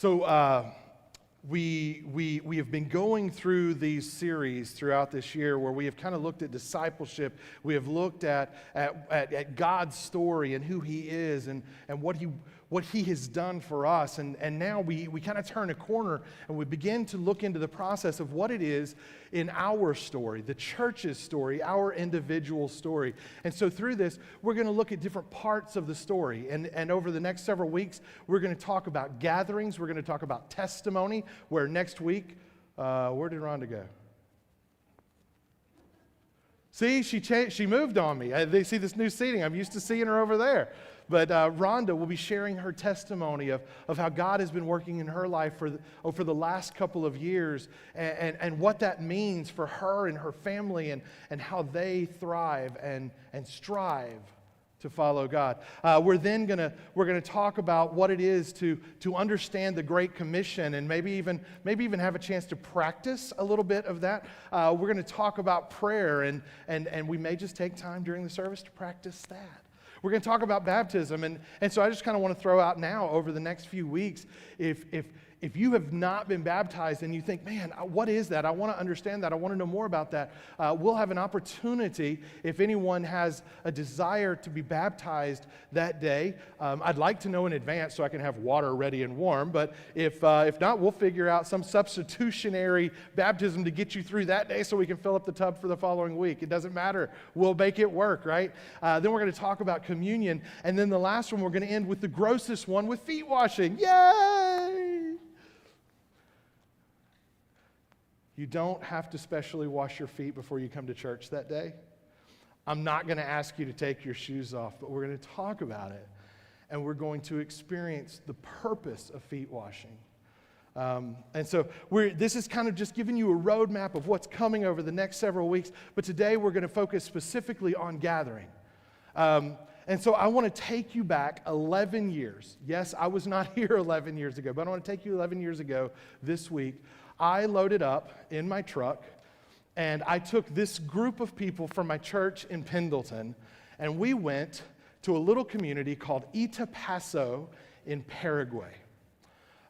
So we have been going through these series throughout this year where we have kind of looked at discipleship. We have looked at God's story and who He is and what He has done for us. And now we kind of turn a corner and we begin to look into the process of what it is in our story, the church's story, our individual story. And so through this, we're going to look at different parts of the story. And over the next several weeks, we're going to talk about gatherings. We're going to talk about testimony, where next week, where did Rhonda go? See, she moved on me. They see this new seating. I'm used to seeing her over there. But Rhonda will be sharing her testimony of how God has been working in her life for the last couple of years and what that means for her and her family and how they thrive and strive to follow God. We're gonna talk about what it is to understand the Great Commission and maybe even have a chance to practice a little bit of that. We're gonna talk about prayer and we may just take time during the service to practice that. We're going to talk about baptism, and so I just kind of want to throw out now over the next few weeks, if you have not been baptized and you think, man, what is that? I want to understand that. I want to know more about that. We'll have an opportunity if anyone has a desire to be baptized that day. I'd like to know in advance so I can have water ready and warm, but if not, we'll figure out some substitutionary baptism to get you through that day so we can fill up the tub for the following week. It doesn't matter. We'll make it work, right? Then we're going to talk about communion, and then the last one, we're going to end with the grossest one, with feet washing. Yay! You don't have to specially wash your feet before you come to church that day. I'm not going to ask you to take your shoes off, but we're going to talk about it, and we're going to experience the purpose of feet washing. And so this is kind of just giving you a roadmap of what's coming over the next several weeks, but today we're going to focus specifically on gathering. And so I want to take you back 11 years. Yes, I was not here 11 years ago, but I want to take you 11 years ago this week. I loaded up in my truck, and I took this group of people from my church in Pendleton, and we went to a little community called Itapaso in Paraguay.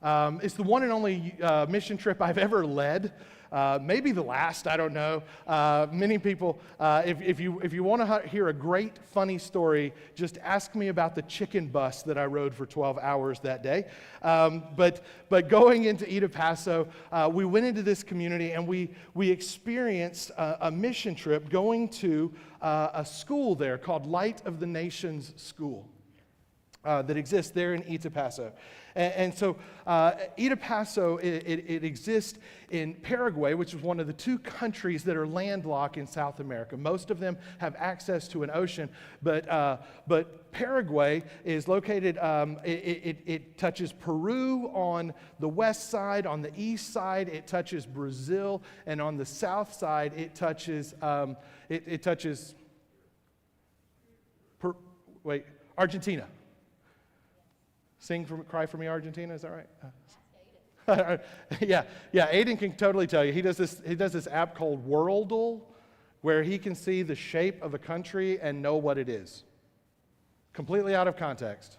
It's the one and only mission trip I've ever led. Maybe the last, I don't know. Many people, if you want to hear a great, funny story, just ask me about the chicken bus that I rode for 12 hours that day. But going into Itapaso, we went into this community and we experienced a mission trip going to a school there called Light of the Nations School that exists there in Itapaso. And so Itapaso, it exists in Paraguay, which is one of the two countries that are landlocked in South America. Most of them have access to an ocean, but Paraguay is located, it touches Peru on the west side. On the east side, it touches Brazil. And on the south side, it touches, Argentina. Cry for me, Argentina. Is that right? Yeah. Aiden can totally tell you. He does this app called Worldle, where he can see the shape of a country and know what it is. Completely out of context.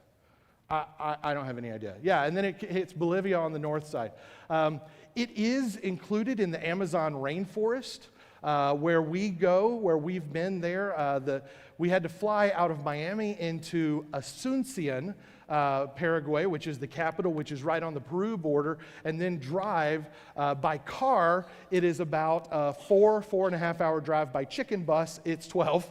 I don't have any idea. Yeah, and then it hits Bolivia on the north side. It is included in the Amazon rainforest. Where we've been there. We had to fly out of Miami into Asunción, Paraguay, which is the capital, which is right on the Peru border, and then drive by car. It is about a 4.5 hour drive. By chicken bus, it's 12.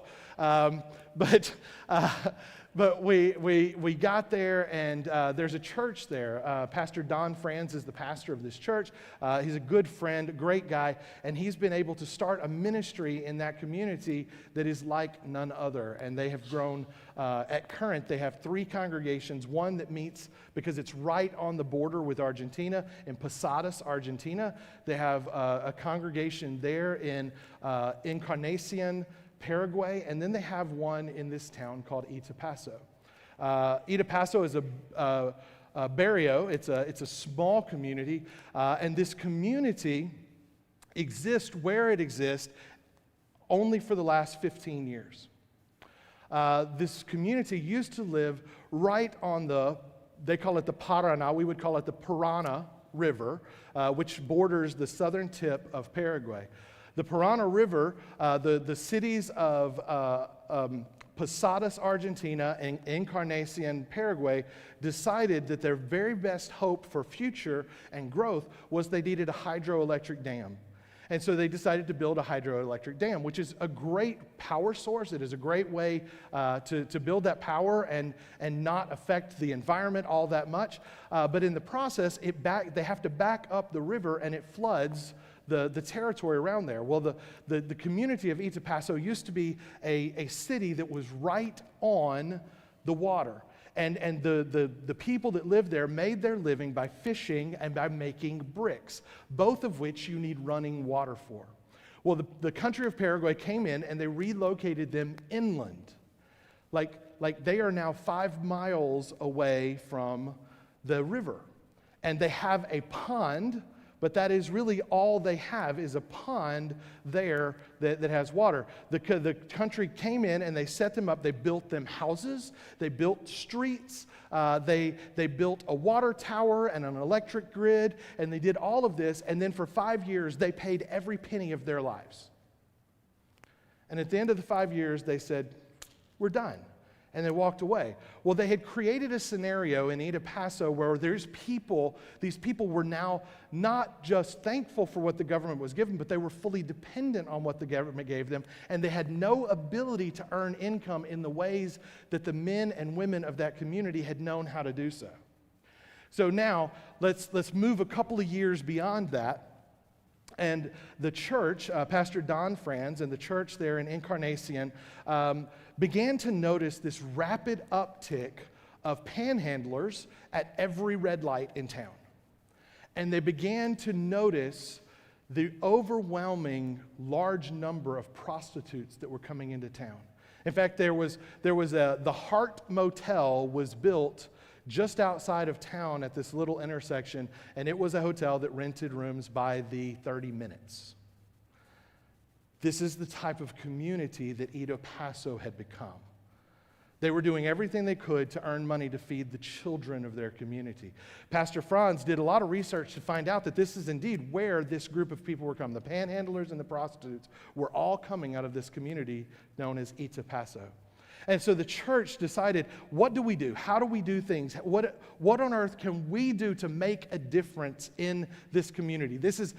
But we got there, and there's a church there. Pastor Don Franz is the pastor of this church. He's a good friend, great guy, and he's been able to start a ministry in that community that is like none other. And they have grown, at current, they have 3 congregations, one that meets, because it's right on the border with Argentina, in Posadas, Argentina. They have a congregation there in Encarnacion, Paraguay, and then they have one in this town called Itapaso. Itapaso is a barrio. It's a small community, and this community exists where it exists only for the last 15 years. This community used to live right on the they call it the Paraná, we would call it the Parana River, which borders the southern tip of Paraguay. The Parana River, the cities of Posadas, Argentina, and Encarnacion, Paraguay, decided that their very best hope for future and growth was they needed a hydroelectric dam. And so they decided to build a hydroelectric dam, which is a great power source. It is a great way to build that power and not affect the environment all that much. But in the process, they have to back up the river, and it floods the territory around there. Well, the community of Itapaso used to be a city that was right on the water. And the people that lived there made their living by fishing and by making bricks, both of which you need running water for. Well, the country of Paraguay came in and they relocated them inland. Like they are now 5 miles away from the river. And they have a pond, but that is really all they have is a pond there that has water. The country came in and they set them up. They built them houses. They built streets. They built a water tower and an electric grid. And they did all of this. And then for 5 years, they paid every penny of their lives. And at the end of the 5 years, they said, we're done. And they walked away. Well, they had created a scenario in Itapaso where these people were now not just thankful for what the government was giving, but they were fully dependent on what the government gave them, and they had no ability to earn income in the ways that the men and women of that community had known how to do so. So now, let's move a couple of years beyond that. And the church, Pastor Don Franz and the church there in Encarnacion, began to notice this rapid uptick of panhandlers at every red light in town. And they began to notice the overwhelming large number of prostitutes that were coming into town. In fact, the Hart Motel was built just outside of town at this little intersection, and it was a hotel that rented rooms by the 30 minutes. This is the type of community that Itapaso had become. They were doing everything they could to earn money to feed the children of their community. Pastor Franz did a lot of research to find out that this is indeed where this group of people were coming. The panhandlers and the prostitutes were all coming out of this community known as Itapaso. And so the church decided, what do we do? How do we do things? What on earth can we do to make a difference in this community? This is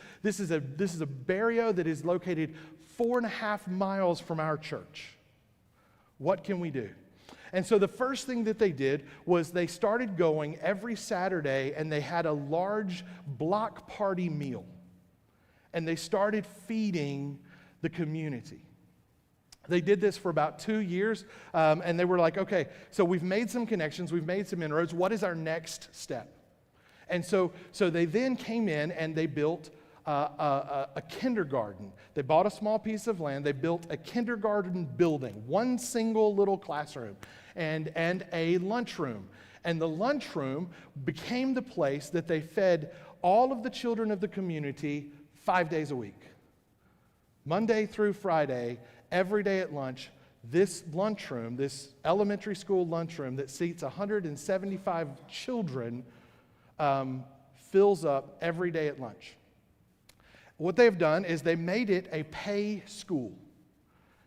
a barrio that is located 4.5 miles from our church. What can we do? And so the first thing that they did was they started going every Saturday, and they had a large block party meal. And they started feeding the community. They did this for about 2 years, and they were like, okay, so we've made some connections, we've made some inroads, what is our next step? And so they then came in and they built a kindergarten. They bought a small piece of land, they built a kindergarten building, one single little classroom, and a lunchroom. And the lunchroom became the place that they fed all of the children of the community 5 days a week. Monday through Friday, every day at lunch, this lunchroom, this elementary school lunchroom that seats 175 children, fills up every day at lunch. What they've done is they made it a pay school.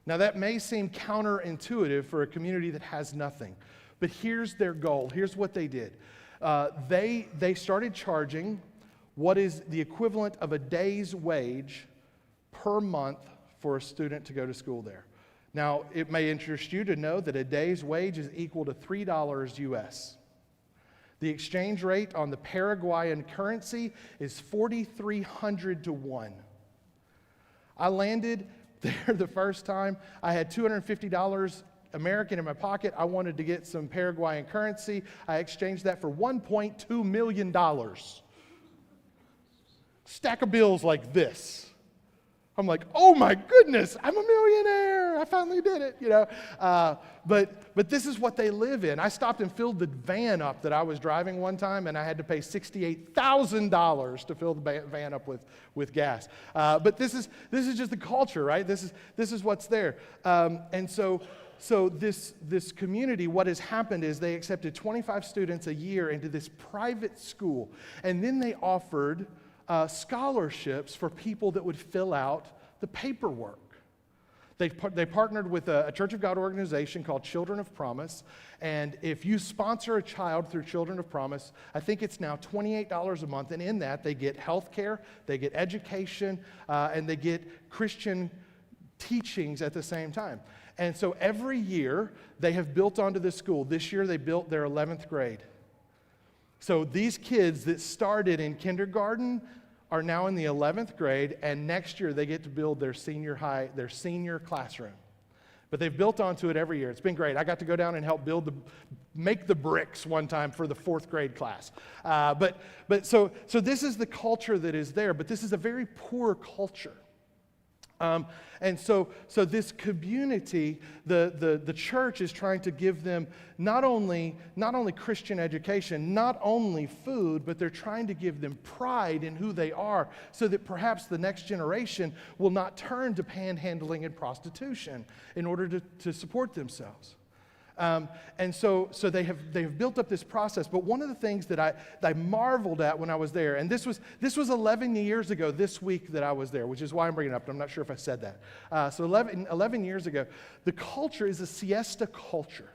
Now that may seem counterintuitive for a community that has nothing, but here's their goal. Here's what they did. They started charging what is the equivalent of a day's wage per month for a student to go to school there. Now, it may interest you to know that a day's wage is equal to $3 US. The exchange rate on the Paraguayan currency is 4,300 to 1. I landed there the first time. I had $250 American in my pocket. I wanted to get some Paraguayan currency. I exchanged that for $1.2 million. Stack of bills like this. I'm like, oh my goodness, I'm a millionaire. I finally did it, you know. But this is what they live in. I stopped and filled the van up that I was driving one time, and I had to pay $68,000 to fill the van up with gas. But this is just the culture, right? This is what's there. And so So this community, what has happened is they accepted 25 students a year into this private school, and then they offered scholarships for people that would fill out the paperwork. They partnered with a Church of God organization called Children of Promise, and if you sponsor a child through Children of Promise, I think it's now $28 a month, and in that they get health care, they get education, and they get Christian teachings at the same time. And so every year they have built onto this school. This year they built their 11th grade. So these kids that started in kindergarten are now in the 11th grade, and next year they get to build their senior classroom. But they've built onto it every year. It's been great. I got to go down and help make the bricks one time for the 4th grade class. So this is the culture that is there, but this is a very poor culture. And so this community, the church is trying to give them not only Christian education, not only food, but they're trying to give them pride in who they are, so that perhaps the next generation will not turn to panhandling and prostitution in order to support themselves. And so they've built up this process. But one of the things that I marveled at when I was there, and this was 11 years ago this week that I was there, which is why I'm bringing it up. I'm not sure if I said that. So 11 years ago, the culture is a siesta culture.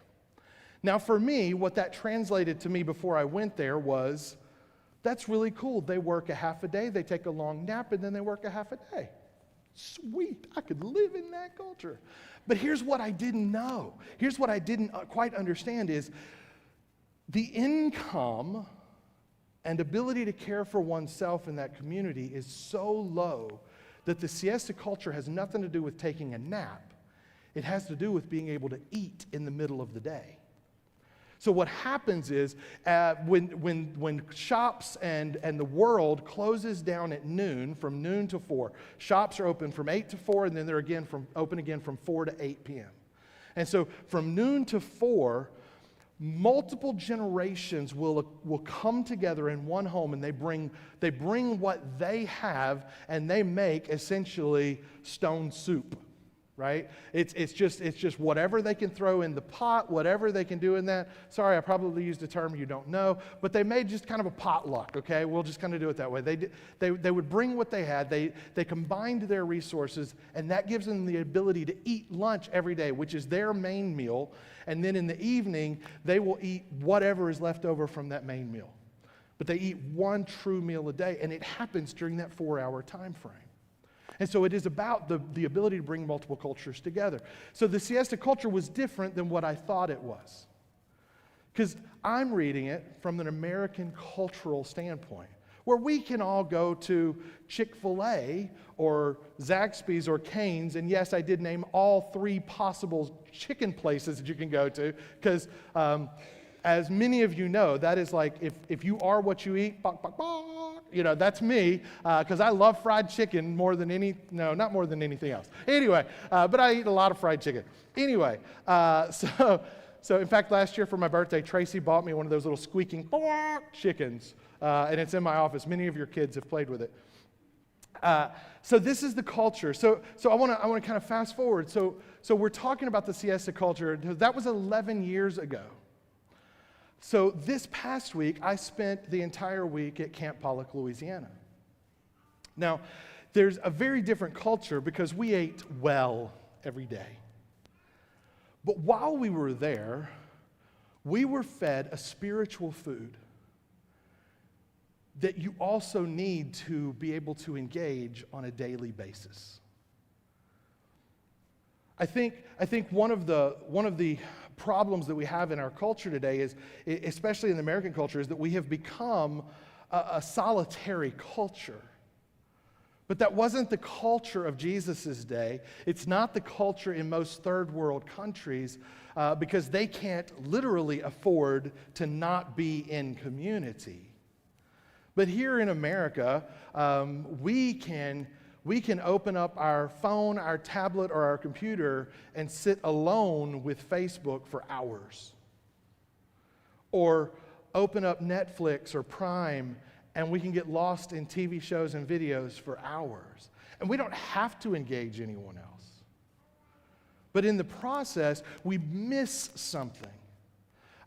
Now for me, what that translated to me before I went there was, that's really cool. They work a half a day, they take a long nap, and then they work a half a day. Sweet, I could live in that culture. But here's what I didn't know. Here's what I didn't quite understand is the income and ability to care for oneself in that community is so low that the siesta culture has nothing to do with taking a nap. It has to do with being able to eat in the middle of the day. So what happens is when shops and the world closes down at noon, from noon to 4, shops are open from 8 to 4, and then they're open again from 4 to 8 p.m. And so from noon to 4, multiple generations will come together in one home, and they bring what they have, and they make essentially stone soup. Right? It's just whatever they can throw in the pot, whatever they can do in that. Sorry, I probably used a term you don't know, but they made just kind of a potluck, okay? We'll just kind of do it that way. They would bring what they had, they combined their resources, and that gives them the ability to eat lunch every day, which is their main meal, and then in the evening, they will eat whatever is left over from that main meal. But they eat one true meal a day, and it happens during that 4-hour time frame. And so it is about the ability to bring multiple cultures together. So the siesta culture was different than what I thought it was. Because I'm reading it from an American cultural standpoint, where we can all go to Chick-fil-A or Zaxby's or Cane's, and yes, I did name all 3 possible chicken places that you can go to, because as many of you know, that is like, if you are what you eat, bok, bok, bok, that's me, because I love fried chicken not more than anything else. Anyway, but I eat a lot of fried chicken. Anyway, so in fact, last year for my birthday, Tracy bought me one of those little squeaking chickens, and it's in my office. Many of your kids have played with it. So this is the culture. So I want to kind of fast forward. So we're talking about the siesta culture. That was 11 years ago. So this past week, I spent the entire week at Camp Pollock, Louisiana. Now, there's a very different culture because we ate well every day. But while we were there, we were fed a spiritual food that you also need to be able to engage on a daily basis. I think one of the problems that we have in our culture today is, especially in the American culture, is that we have become a solitary culture. But that wasn't the culture of Jesus' day. It's not the culture in most third world countries because they can't literally afford to not be in community. But here in America, we can open up our phone, our tablet, or our computer and sit alone with Facebook for hours. Or open up Netflix or Prime, and we can get lost in TV shows and videos for hours. And we don't have to engage anyone else. But in the process, we miss something.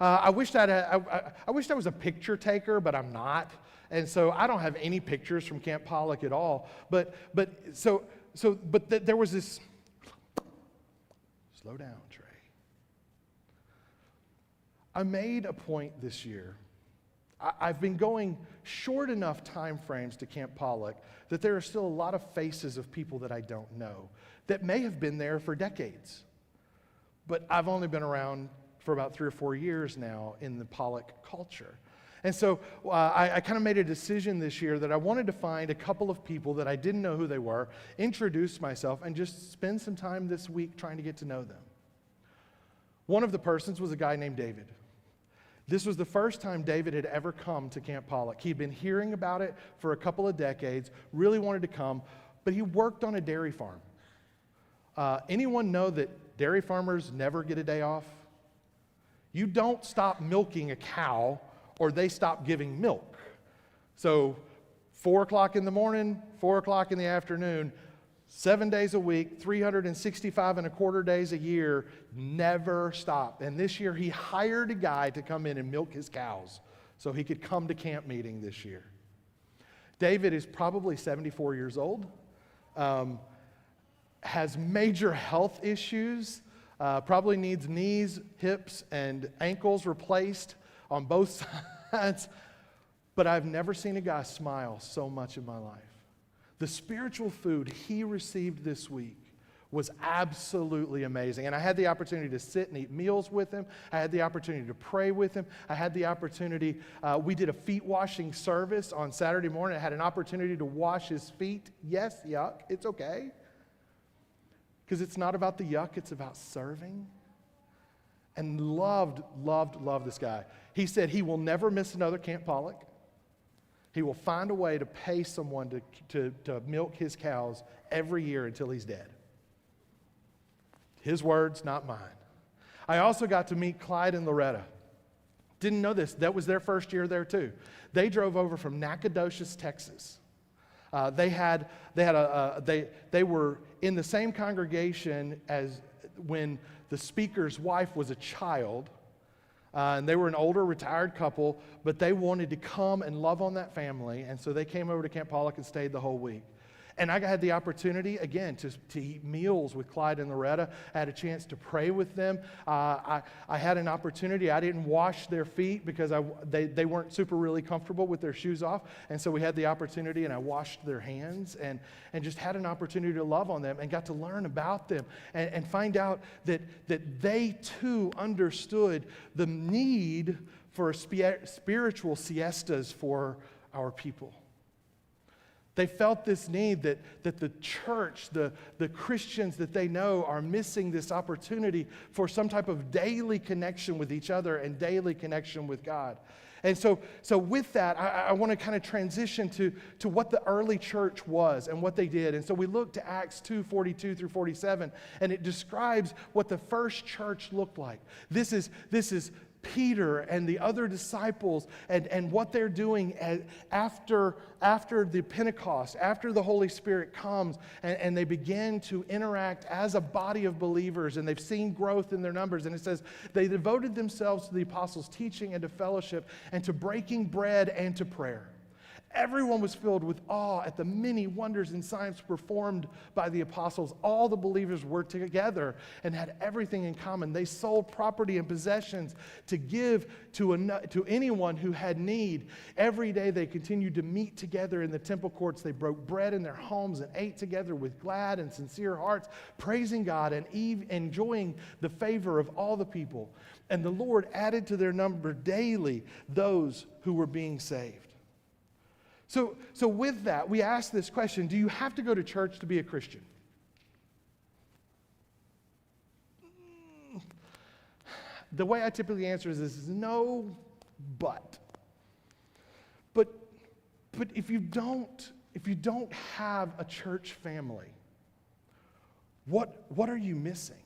I wished I was a picture taker, but I'm not. And so I don't have any pictures from Camp Pollock at all. But there was this, slow down, Trey. I made a point this year. I've been going short enough time frames to Camp Pollock that there are still a lot of faces of people that I don't know that may have been there for decades. But I've only been around for about 3 or 4 years now in the Pollock culture. And so I kind of made a decision this year that I wanted to find a couple of people that I didn't know who they were, introduce myself, and just spend some time this week trying to get to know them. One of the persons was a guy named David. This was the first time David had ever come to Camp Pollock. He'd been hearing about it for a couple of decades, really wanted to come, but he worked on a dairy farm. Anyone know that dairy farmers never get a day off? You don't stop milking a cow or they stop giving milk. So 4 o'clock in the morning, 4 o'clock in the afternoon, 7 days a week, 365 and a quarter days a year, never stop. And this year he hired a guy to come in and milk his cows so he could come to camp meeting this year. David is probably 74 years old, has major health issues, probably needs knees, hips, and ankles replaced on both sides. But I've never seen a guy smile so much in my life. The spiritual food he received this week was absolutely amazing. And I had the opportunity to sit and eat meals with him. I had the opportunity to pray with him. I had the opportunity, we did a feet washing service on Saturday morning. I had an opportunity to wash his feet. Yes, yuck, it's okay. Because it's not about the yuck, it's about serving. And loved this guy. He said he will never miss another Camp Pollock. He will find a way to pay someone to milk his cows every year until he's dead. His words, not mine. I also got to meet Clyde and Loretta. Didn't know this. That was their first year there too. They drove over from Nacogdoches, Texas. They were in the same congregation as when the speaker's wife was a child. And they were an older, retired couple, but they wanted to come and love on that family, and so they came over to Camp Pollock and stayed the whole week. And I had the opportunity, again, to eat meals with Clyde and Loretta. I had a chance to pray with them. I had an opportunity. I didn't wash their feet because they weren't super really comfortable with their shoes off, and so we had the opportunity, and I washed their hands and just had an opportunity to love on them and got to learn about them and find out that they too understood the need for spiritual siestas for our people. They felt this need that the church, the Christians that they know are missing this opportunity for some type of daily connection with each other and daily connection with God. And so with that, I want to kind of transition to what the early church was and what they did. And so we look to Acts 2:42 through 47, and it describes what the first church looked like. This is Peter and the other disciples and what they're doing after the Pentecost, after the Holy Spirit comes and they begin to interact as a body of believers, and they've seen growth in their numbers. And it says they devoted themselves to the apostles' teaching and to fellowship and to breaking bread and to prayer. Everyone was filled with awe at the many wonders and signs performed by the apostles. All the believers were together and had everything in common. They sold property and possessions to give to anyone who had need. Every day they continued to meet together in the temple courts. They broke bread in their homes and ate together with glad and sincere hearts, praising God and enjoying the favor of all the people. And the Lord added to their number daily those who were being saved. So with that, we ask this question: do you have to go to church to be a Christian? The way I typically answer this is no, but if you don't have a church family, what are you missing?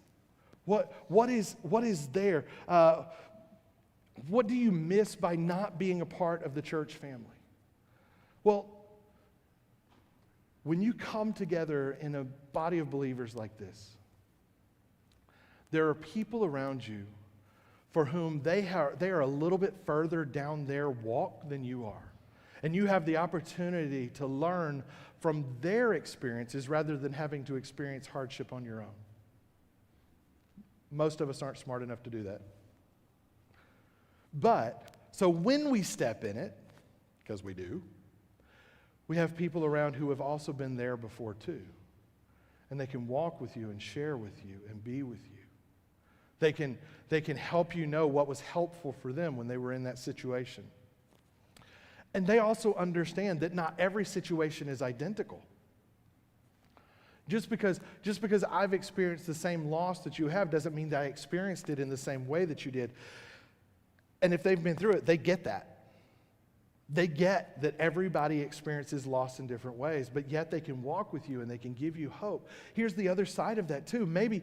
What is there? What do you miss by not being a part of the church family? Well, when you come together in a body of believers like this, There are people around you for whom they are a little bit further down their walk than you are. And you have the opportunity to learn from their experiences rather than having to experience hardship on your own. Most of us aren't smart enough to do that. But, so when we step in it, because we do, we have people around who have also been there before too. And they can walk with you and share with you and be with you. They can help you know what was helpful for them when they were in that situation. And they also understand that not every situation is identical. Just because I've experienced the same loss that you have doesn't mean that I experienced it in the same way that you did. And if they've been through it, they get that. They get that everybody experiences loss in different ways, but yet they can walk with you and they can give you hope. Here's the other side of that too. Maybe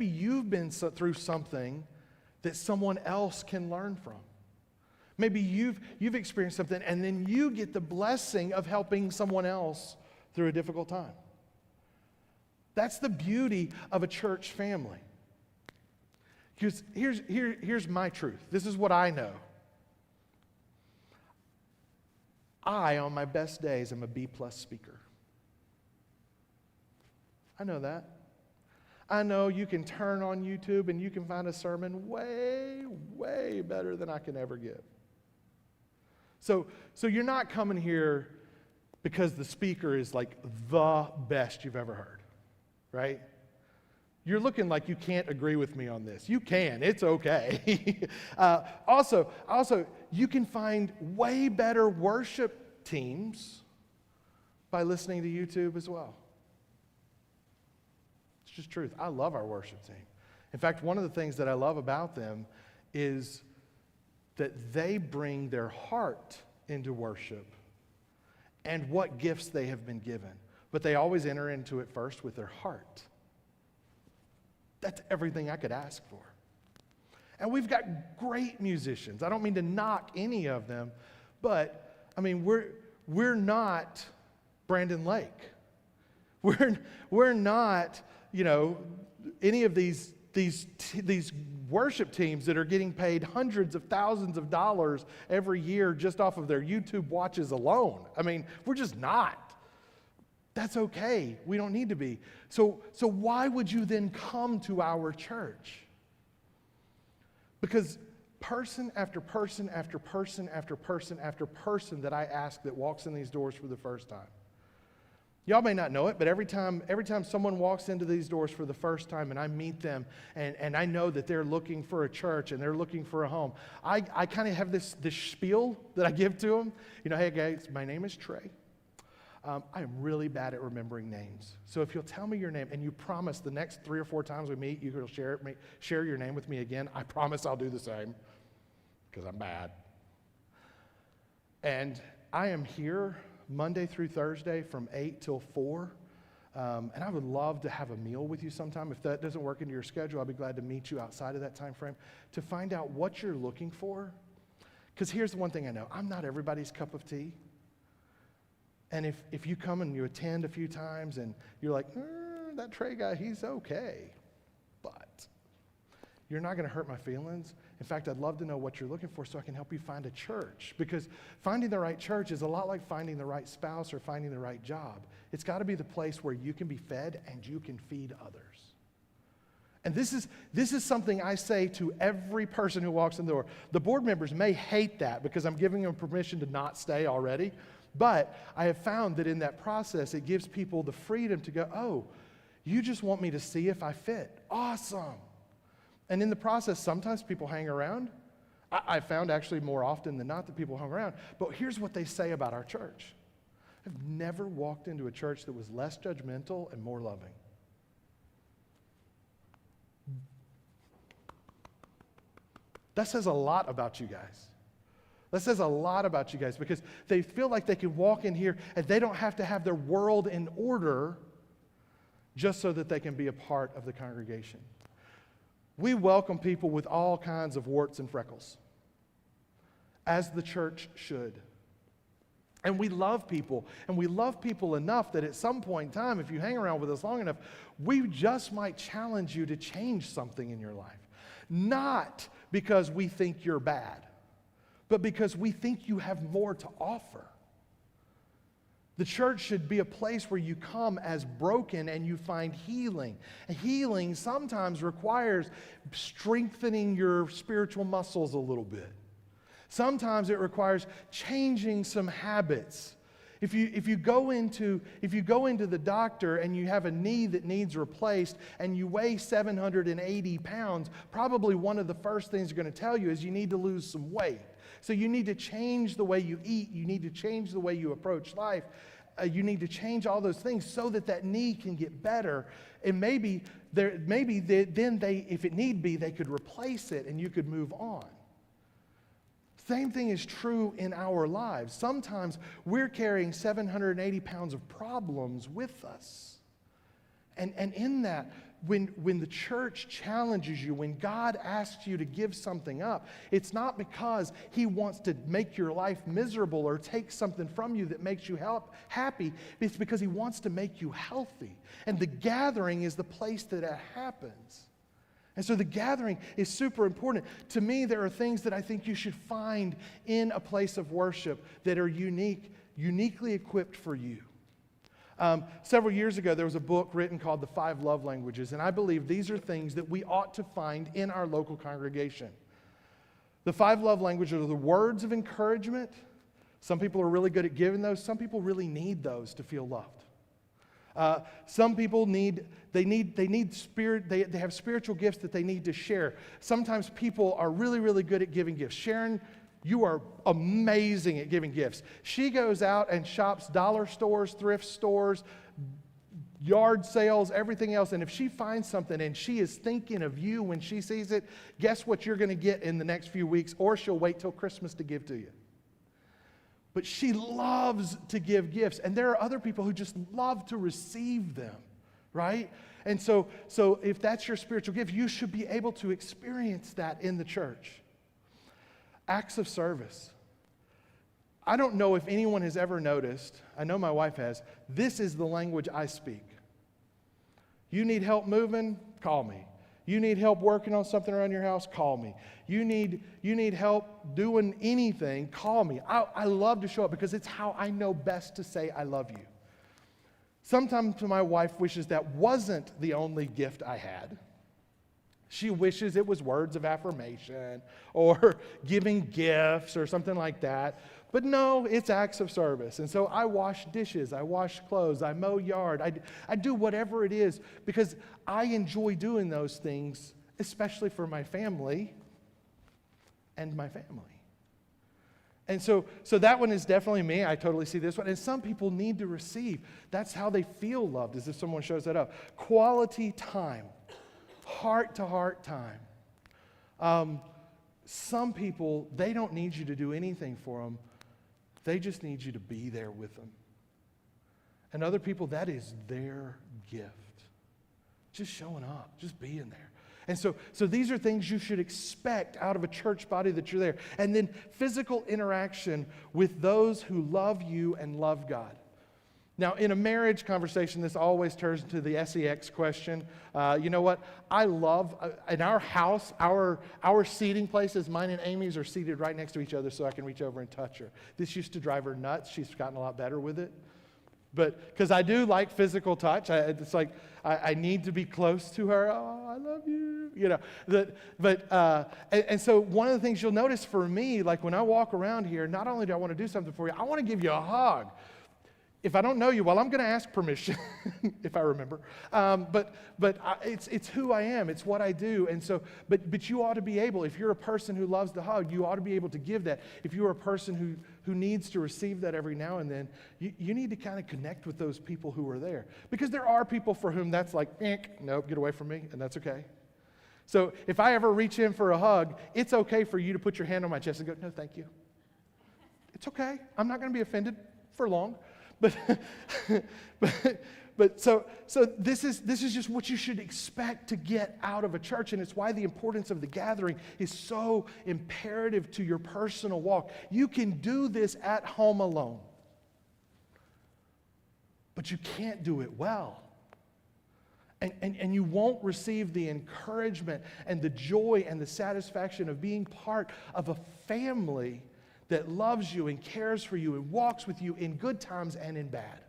you've been through something that someone else can learn from. Maybe you've experienced something and then you get the blessing of helping someone else through a difficult time. That's the beauty of a church family. Because here's my truth. This is what I know. I, on my best days, am a B+ speaker. I know that. I know you can turn on YouTube and you can find a sermon way, way better than I can ever give. So you're not coming here because the speaker is like the best you've ever heard, right? You're looking like you can't agree with me on this. You can. It's okay. Also, you can find way better worship teams by listening to YouTube as well. It's just truth. I love our worship team. In fact, one of the things that I love about them is that they bring their heart into worship and what gifts they have been given. But they always enter into it first with their heart. That's everything I could ask for. And we've got great musicians. I don't mean to knock any of them, but I mean, we're not Brandon Lake. We're not, any of these worship teams that are getting paid hundreds of thousands of dollars every year just off of their YouTube watches alone. I mean, we're just not. That's okay. We don't need to be. So why would you then come to our church? Because person after person after person after person after person that I ask that walks in these doors for the first time. Y'all may not know it, but every time someone walks into these doors for the first time and I meet them and I know that they're looking for a church and they're looking for a home, I kind of have this spiel that I give to them. Hey guys, my name is Trey. I am really bad at remembering names. So if you'll tell me your name and you promise the next 3 or 4 times we meet, you will share your name with me again, I promise I'll do the same because I'm bad. And I am here Monday through Thursday from 8 till 4. And I would love to have a meal with you sometime. If that doesn't work into your schedule, I'll be glad to meet you outside of that time frame to find out what you're looking for. Because here's the one thing I know. I'm not everybody's cup of tea. And if you come and you attend a few times and you're like, that Trey guy, he's okay, but you're not going to hurt my feelings. In fact, I'd love to know what you're looking for so I can help you find a church. Because finding the right church is a lot like finding the right spouse or finding the right job. It's got to be the place where you can be fed and you can feed others. And this is something I say to every person who walks in the door. The board members may hate that because I'm giving them permission to not stay already. But I have found that in that process, it gives people the freedom to go, oh, you just want me to see if I fit. Awesome. And in the process, sometimes people hang around. I found actually more often than not that people hung around. But here's what they say about our church. I've never walked into a church that was less judgmental and more loving. That says a lot about you guys. That says a lot about you guys because they feel like they can walk in here and they don't have to have their world in order just so that they can be a part of the congregation. We welcome people with all kinds of warts and freckles, as the church should. And we love people, and we love people enough that at some point in time, if you hang around with us long enough, we just might challenge you to change something in your life. Not because we think you're bad, but because we think you have more to offer. The church should be a place where you come as broken and you find healing. And healing sometimes requires strengthening your spiritual muscles a little bit. Sometimes it requires changing some habits. If you go into the doctor and you have a knee that needs replaced and you weigh 780 pounds, probably one of the first things they're going to tell you is you need to lose some weight. So you need to change the way you eat. You need to change the way you approach life. You need to change all those things so that that knee can get better. And maybe if it need be, they could replace it and you could move on. Same thing is true in our lives. Sometimes we're carrying 780 pounds of problems with us. And in that, when the church challenges you, when God asks you to give something up, it's not because he wants to make your life miserable or take something from you that makes you happy. It's because he wants to make you healthy. And the gathering is the place that happens. And so the gathering is super important. To me, there are things that I think you should find in a place of worship that are uniquely equipped for you. Several years ago, there was a book written called The 5 Love Languages, and I believe these are things that we ought to find in our local congregation. The 5 love languages are the words of encouragement. Some people are really good at giving those. Some people really need those to feel loved. Some people they have spiritual gifts that they need to share. Sometimes people are really, really good at giving gifts. Sharon, you are amazing at giving gifts. She goes out and shops dollar stores, thrift stores, yard sales, everything else. And if she finds something and she is thinking of you when she sees it, guess what you're going to get in the next few weeks? Or she'll wait till Christmas to give to you. But she loves to give gifts. And there are other people who just love to receive them, right? And so if that's your spiritual gift, you should be able to experience that in the church. Acts of service. I don't know if anyone has ever noticed, I know my wife has, this is the language I speak. You need help moving? Call me. You need help working on something around your house? Call me. You need help doing anything? Call me. I love to show up because it's how I know best to say I love you. Sometimes my wife wishes that wasn't the only gift I had. She wishes it was words of affirmation or giving gifts or something like that. But no, it's acts of service. And so I wash dishes, I wash clothes, I mow yard, I do whatever it is because I enjoy doing those things, especially for my family and my family. And so that one is definitely me. I totally see this one. And some people need to receive. That's how they feel loved, is if someone shows that up. Quality time. Heart-to-heart time. Some people, they don't need you to do anything for them. They just need you to be there with them. And other people, that is their gift. Just showing up, just being there. And so these are things you should expect out of a church body that you're there. And then physical interaction with those who love you and love God. Now, in a marriage conversation, this always turns into the SEX question. You know what? I love, in our house, our seating places, mine and Amy's are seated right next to each other so I can reach over and touch her. This used to drive her nuts. She's gotten a lot better with it. But, because I do like physical touch. It's like, I need to be close to her. Oh, I love you. You know, and so one of the things you'll notice for me, like when I walk around here, not only do I want to do something for you, I want to give you a hug. If I don't know you, well, I'm going to ask permission, if I remember. It's who I am. It's what I do. And so, but you ought to be able, if you're a person who loves to hug, you ought to be able to give that. If you're a person who needs to receive that every now and then, you need to kind of connect with those people who are there. Because there are people for whom that's like, nope, get away from me, and that's okay. So if I ever reach in for a hug, it's okay for you to put your hand on my chest and go, no, thank you. It's okay. I'm not going to be offended for long. But so this is just what you should expect to get out of a church, and it's why the importance of the gathering is so imperative to your personal walk. You can do this at home alone. but you can't do it well. And you won't receive the encouragement and the joy and the satisfaction of being part of a family that loves you and cares for you and walks with you in good times and in bad.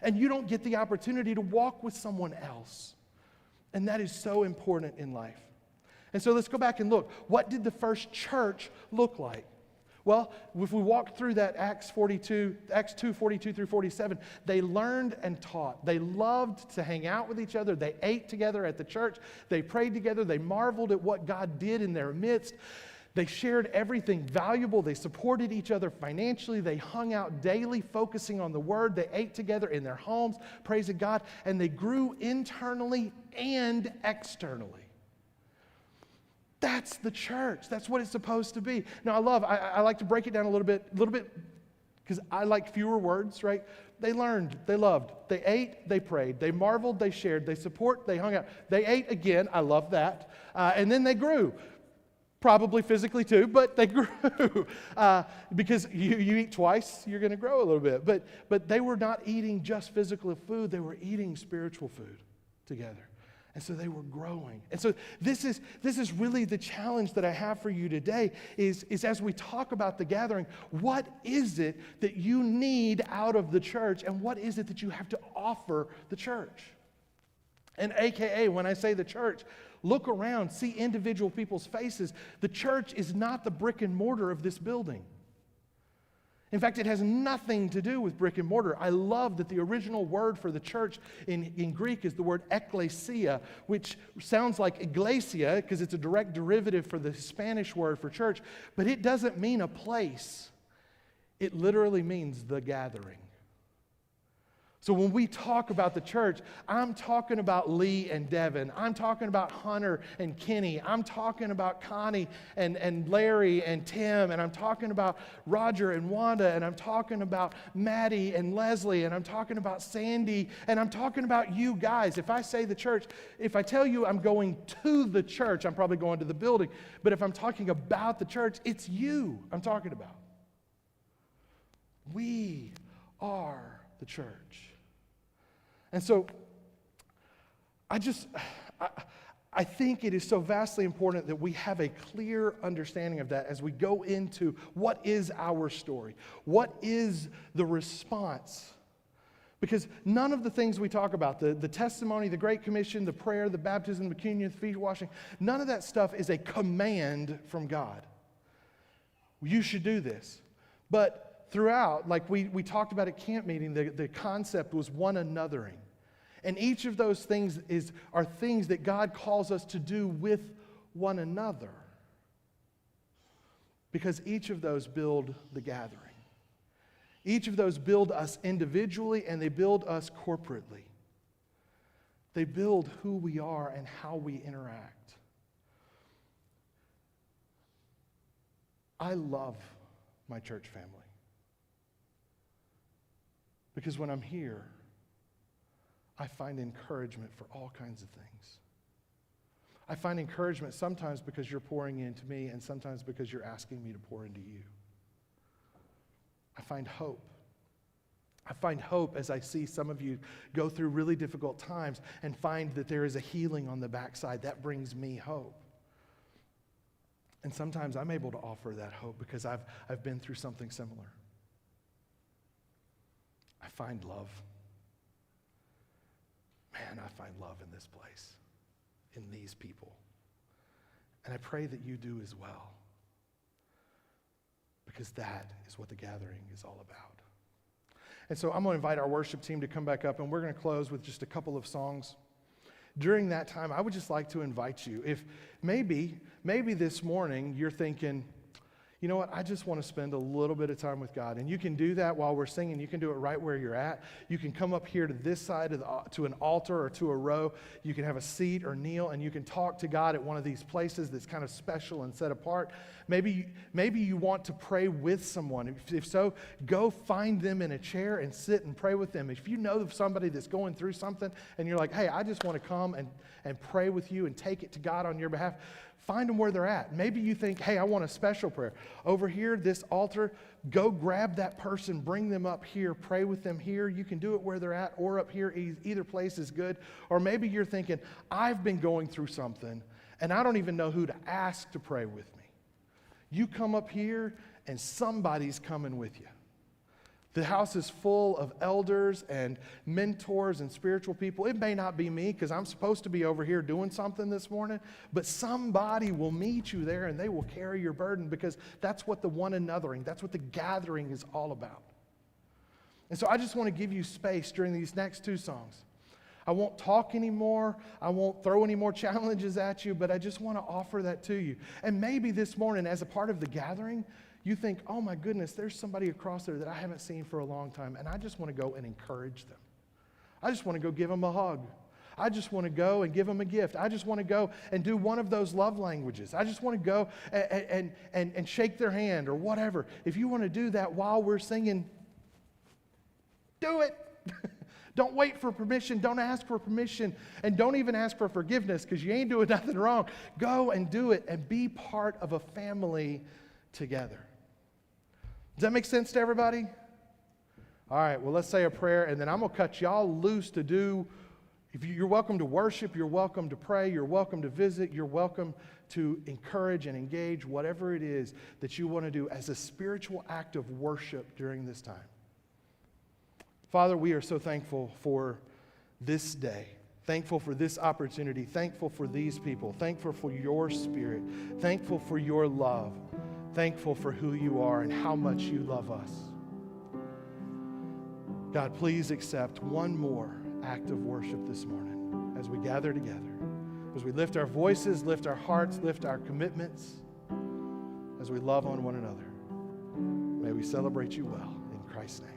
And you don't get the opportunity to walk with someone else. And that is so important in life. And so let's go back and look. What did the first church look like? Well, if we walk through that Acts 2, 42 through 47, they learned and taught. They loved to hang out with each other. They ate together at the church. They prayed together. They marveled at what God did in their midst. They shared everything valuable. They supported each other financially. They hung out daily, focusing on the Word. They ate together in their homes, praising God, and they grew internally and externally. That's the church. That's what it's supposed to be. Now, I like to break it down a little bit, because I like fewer words, right? They learned, they loved, they ate, they prayed, they marveled, they shared, they support, they hung out. They ate again, I love that. And then they grew. Probably physically too, but they grew. Because you eat twice, you're going to grow a little bit. But they were not eating just physical food, they were eating spiritual food together. And so they were growing. And so this is really the challenge that I have for you today is as we talk about the gathering, what is it that you need out of the church, and what is it that you have to offer the church? And AKA, when I say the church, look around, see individual people's faces. The church is not the brick and mortar of this building. In fact, it has nothing to do with brick and mortar. I love that the original word for the church in Greek is the word ekklesia, which sounds like iglesia because it's a direct derivative for the Spanish word for church, but it doesn't mean a place. It literally means the gathering. So when we talk about the church, I'm talking about Lee and Devin. I'm talking about Hunter and Kenny. I'm talking about Connie and Larry and Tim. And I'm talking about Roger and Wanda. And I'm talking about Maddie and Leslie. And I'm talking about Sandy. And I'm talking about you guys. If I say the church, if I tell you I'm going to the church, I'm probably going to the building. But if I'm talking about the church, it's you I'm talking about. We are the church. And so I think it is so vastly important that we have a clear understanding of that as we go into what is our story? What is the response? Because none of the things we talk about, the testimony, the Great Commission, the prayer, the baptism, the communion, the feet washing, none of that stuff is a command from God. You should do this. But throughout, like we talked about at camp meeting, the concept was one anothering. And each of those things are things that God calls us to do with one another. Because each of those build the gathering. Each of those build us individually and they build us corporately. They build who we are and how we interact. I love my church family. Because when I'm here, I find encouragement for all kinds of things. I find encouragement sometimes because you're pouring into me and sometimes because you're asking me to pour into you. I find hope. I find hope as I see some of you go through really difficult times and find that there is a healing on the backside. That brings me hope. And sometimes I'm able to offer that hope because I've been through something similar. I find love. Man, I find love in this place, in these people. And I pray that you do as well. Because that is what the gathering is all about. And so I'm going to invite our worship team to come back up, and we're going to close with just a couple of songs. During that time, I would just like to invite you. If maybe this morning you're thinking, you know what, I just want to spend a little bit of time with God. And you can do that while we're singing. You can do it right where you're at. You can come up here to this side to an altar or to a row. You can have a seat or kneel, and you can talk to God at one of these places that's kind of special and set apart. Maybe you want to pray with someone. If so, go find them in a chair and sit and pray with them. If you know of somebody that's going through something and you're like, hey, I just want to come and pray with you and take it to God on your behalf, find them where they're at. Maybe you think, hey, I want a special prayer. Over here, this altar, go grab that person, bring them up here, pray with them here. You can do it where they're at or up here. Either place is good. Or maybe you're thinking, I've been going through something and I don't even know who to ask to pray with me. You come up here and somebody's coming with you. The house is full of elders and mentors and spiritual people. It may not be me because I'm supposed to be over here doing something this morning, but somebody will meet you there and they will carry your burden because that's what the one anothering, that's what the gathering is all about. And so I just want to give you space during these next two songs. I won't talk anymore. I won't throw any more challenges at you, but I just want to offer that to you. And maybe this morning as a part of the gathering, you think, oh my goodness, there's somebody across there that I haven't seen for a long time, and I just want to go and encourage them. I just want to go give them a hug. I just want to go and give them a gift. I just want to go and do one of those love languages. I just want to go and shake their hand or whatever. If you want to do that while we're singing, do it. Don't wait for permission. Don't ask for permission. And don't even ask for forgiveness because you ain't doing nothing wrong. Go and do it and be part of a family together. Does that make sense to everybody? All right, well, let's say a prayer, and then I'm going to cut y'all loose to do. If you're welcome to worship, you're welcome to pray, you're welcome to visit, you're welcome to encourage and engage, whatever it is that you want to do as a spiritual act of worship during this time. Father, we are so thankful for this day. Thankful for this opportunity. Thankful for these people. Thankful for your Spirit. Thankful for your love. Thankful for who you are and how much you love us. God, please accept one more act of worship this morning as we gather together, as we lift our voices, lift our hearts, lift our commitments, as we love on one another. May we celebrate you well in Christ's name.